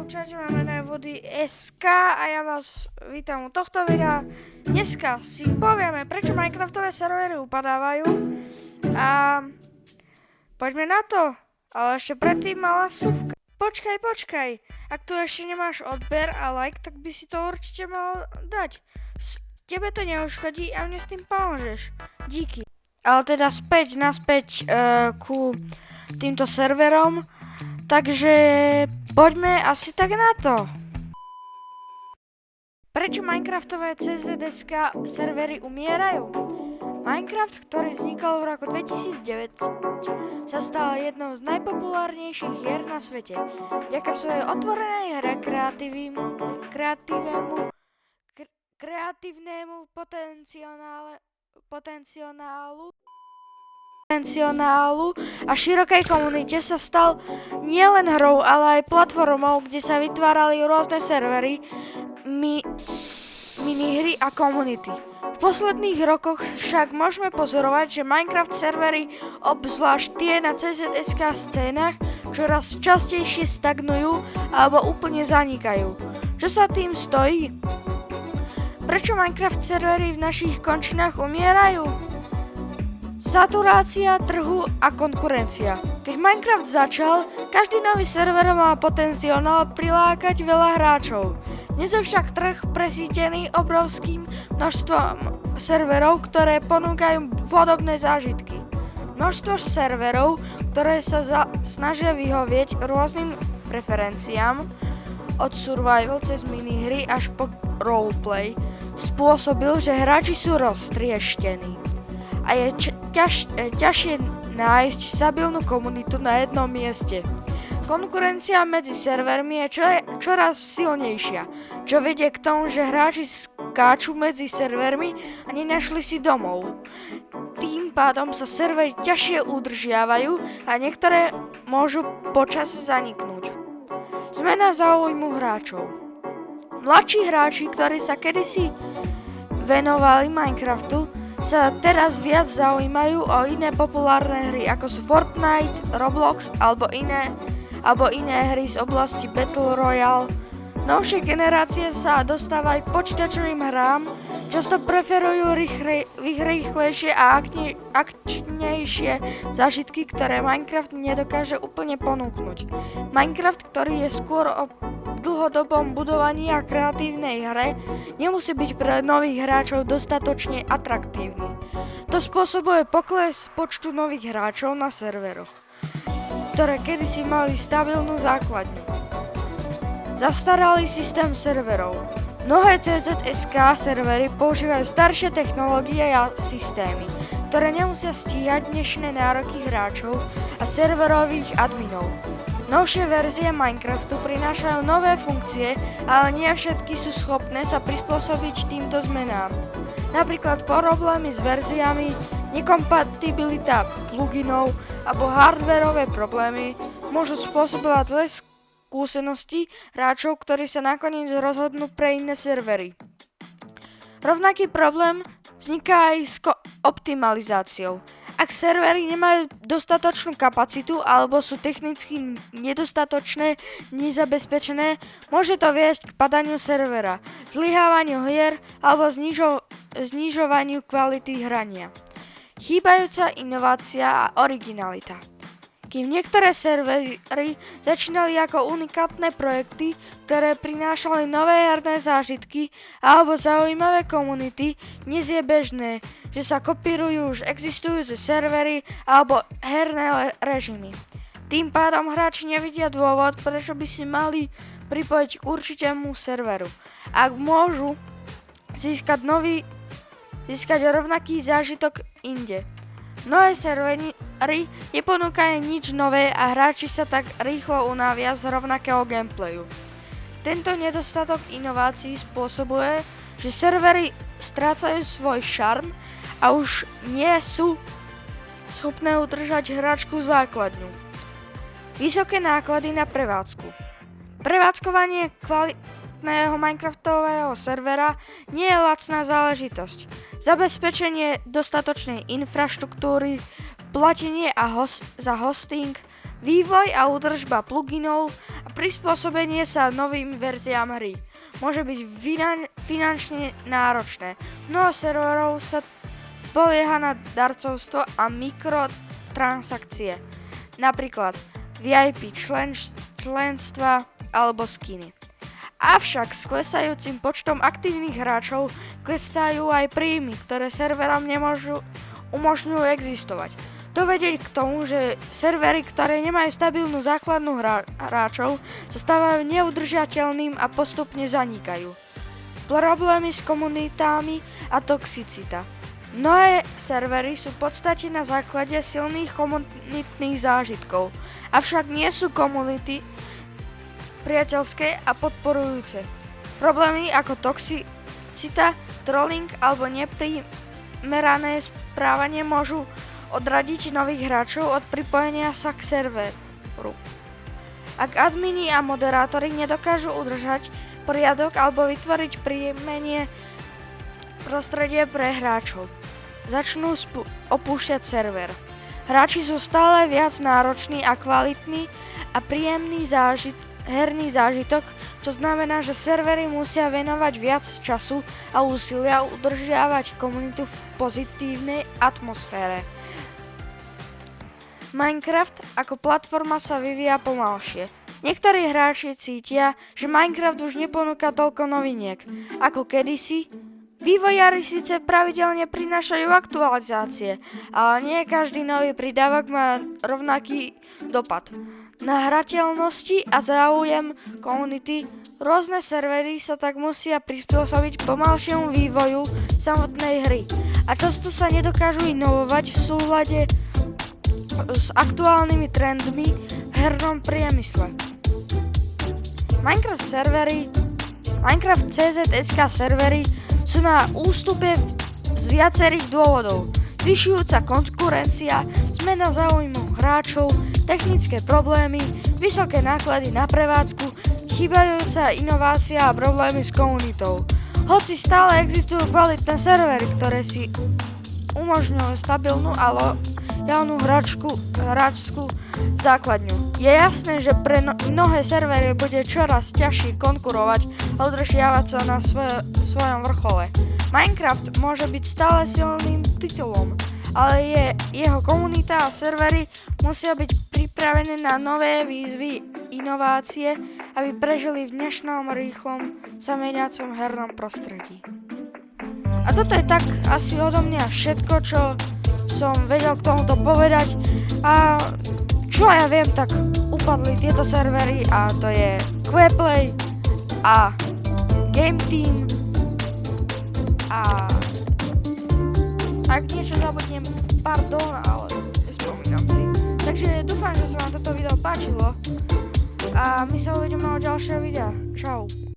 Čaute, máme na vody SK a ja vás vítam u tohto videa. Dneska si povieme, prečo Minecraftové servery upadávajú a poďme na to. Ale ešte predtým malá súvka. Počkaj, ak tu ešte nemáš odber a like, tak by si to určite mal dať. Tebe to neuškodí a mne s tým pomôžeš. Díky. Ale teda naspäť ku týmto serverom. Takže poďme asi tak na to. Prečo Minecraftové CZSK servery umierajú? Minecraft, ktorý vznikol v roku 2009, sa stal jednou z najpopulárnejších hier na svete. Vďaka svojej otvorenej hre kreatívnemu potenciálu a širokej komunite sa stal nielen hrou, ale aj platformou, kde sa vytvárali rôzne servery, minihry a komunity. V posledných rokoch však môžeme pozorovať, že Minecraft servery, obzvlášť tie na CZSK scénach, čoraz častejšie stagnujú alebo úplne zanikajú. Čo sa tým stojí? Prečo Minecraft servery v našich končinách umierajú? Saturácia trhu a konkurencia. Keď Minecraft začal, každý nový server mal potenciál prilákať veľa hráčov. Dnes je však trh presýtený obrovským množstvom serverov, ktoré ponúkajú podobné zážitky. Množstvo serverov, ktoré sa snažia vyhovieť rôznym preferenciám, od survival cez minihry až po roleplay, spôsobil, že hráči sú roztrieštení a je ťažšie nájsť stabilnú komunitu na jednom mieste. Konkurencia medzi servermi je čoraz silnejšia, čo vedie k tomu, že hráči skáču medzi servermi a nenašli si domov. Tým pádom sa servery ťažšie udržiavajú a niektoré môžu počas zaniknúť. Zmena záujmu hráčov. Mladší hráči, ktorí sa kedysi venovali Minecraftu, sa teraz viac zaujímajú o iné populárne hry, ako sú Fortnite, Roblox alebo iné hry z oblasti Battle Royale. Novšie generácie sa dostávajú k počítačovým hrám, často preferujú rýchlejšie a akčnejšie zážitky, ktoré Minecraft nedokáže úplne ponúknuť. Minecraft, ktorý je skôr o dlhodobom budovaní a kreatívnej hre, nemusí byť pre nových hráčov dostatočne atraktívny. To spôsobuje pokles počtu nových hráčov na serveroch, ktoré kedysi mali stabilnú základňu. Zastaralý systém serverov. Mnohé CZSK servery používajú staršie technológie a systémy, ktoré nemusia stíhať dnešné nároky hráčov a serverových adminov. Novšie verzie Minecraftu prinášajú nové funkcie, ale nie všetky sú schopné sa prispôsobiť týmto zmenám. Napríklad problémy s verziami, nekompatibilita pluginov alebo hardwareové problémy môžu spôsobovať zlé skúsenosti hráčov, ktorí sa nakoniec rozhodnú pre iné servery. Rovnaký problém vzniká aj s optimalizáciou. Ak servery nemajú dostatočnú kapacitu alebo sú technicky nedostatočné, nezabezpečené, môže to viesť k padaniu servera, zlyhávaniu hier alebo znižovaniu kvality hrania. Chýbajúca inovácia a originalita. Kým niektoré servery začínali ako unikátne projekty, ktoré prinášali nové herné zážitky alebo zaujímavé komunity, dnes je bežné, že sa kopírujú už existujúce servery alebo herné režimy. Tým pádom hráči nevidia dôvod, prečo by si mali pripojiť k určitému serveru, ak môžu získať rovnaký zážitok inde. Mnohé servery neponúkajú nič nové a hráči sa tak rýchlo unavia z rovnakého gameplayu. Tento nedostatok inovácií spôsobuje, že servery strácajú svoj šarm a už nie sú schopné udržať hráčku základňu. Vysoké náklady na prevádzku. Prevádzkovanie kvalitného Minecraftového servera nie je lacná záležitosť. Zabezpečenie dostatočnej infraštruktúry, platenie za hosting, vývoj a údržba pluginov a prispôsobenie sa novým verziám hry. Môže byť finančne náročné. Mnoho serverov sa polieha na darcovstvo a mikrotransakcie, napríklad VIP členstva alebo skiny. Avšak s klesajúcim počtom aktívnych hráčov klesajú aj príjmy, ktoré serverom umožňujú existovať. To vedie k tomu, že servery, ktoré nemajú stabilnú základnú hráčov, sa stávajú neudržateľným a postupne zanikajú. Problémy s komunitami a toxicita. Mnohé servery sú v podstate na základe silných komunitných zážitkov, avšak nie sú komunity priateľské a podporujúce. Problémy ako toxicita, trolling alebo neprimerané správanie môžu odradiť nových hráčov od pripojenia sa k serveru. Ak admini a moderátori nedokážu udržať poriadok alebo vytvoriť príjmenie prostredie pre hráčov, začnú opúšťať server. Hráči sú stále viac nároční a kvalitní a príjemný herný zážitok, čo znamená, že servery musia venovať viac času a úsilia udržiavať komunitu v pozitívnej atmosfére. Minecraft ako platforma sa vyvíja pomalšie. Niektorí hráči cítia, že Minecraft už neponúka toľko noviniek ako kedysi. Vývojári síce pravidelne prinášajú aktualizácie, ale nie každý nový pridávok má rovnaký dopad na hrateľnosti a záujem komunity. Rôzne servery sa tak musia prispôsobiť pomalšiemu vývoju samotnej hry a často sa nedokážu inovovať v súlade s aktuálnymi trendmi v hernom priemysle. Minecraft CZ.SK servery sú na ústupe z viacerých dôvodov. Zvyšujúca konkurencia, zmena záujmu hráčov, technické problémy, vysoké náklady na prevádzku, chýbajúca inovácia a problémy s komunitou. Hoci stále existujú kvalitné servery, ktoré si umožňujú stabilnú a lojálnu hráčskú základňu. Je jasné, že pre mnohé servery bude čoraz ťažšie konkurovať a udržiavať sa na svojom vrchole. Minecraft môže byť stále silným titulom, ale jeho komunita a servery musia byť pripravené na nové výzvy, inovácie, aby prežili v dnešnom rýchlom sa meniacom hernom prostredí. A toto je tak asi odo mňa všetko, čo som vedel k tomuto povedať. A čo ja viem, tak upadli tieto servery a to je Queplay a Game Team a ak niečo zabudnem, pardon, ale nespomínam si. Takže dúfam, že sa vám toto video páčilo a my sa uvidíme o ďalšieho videa. Čau.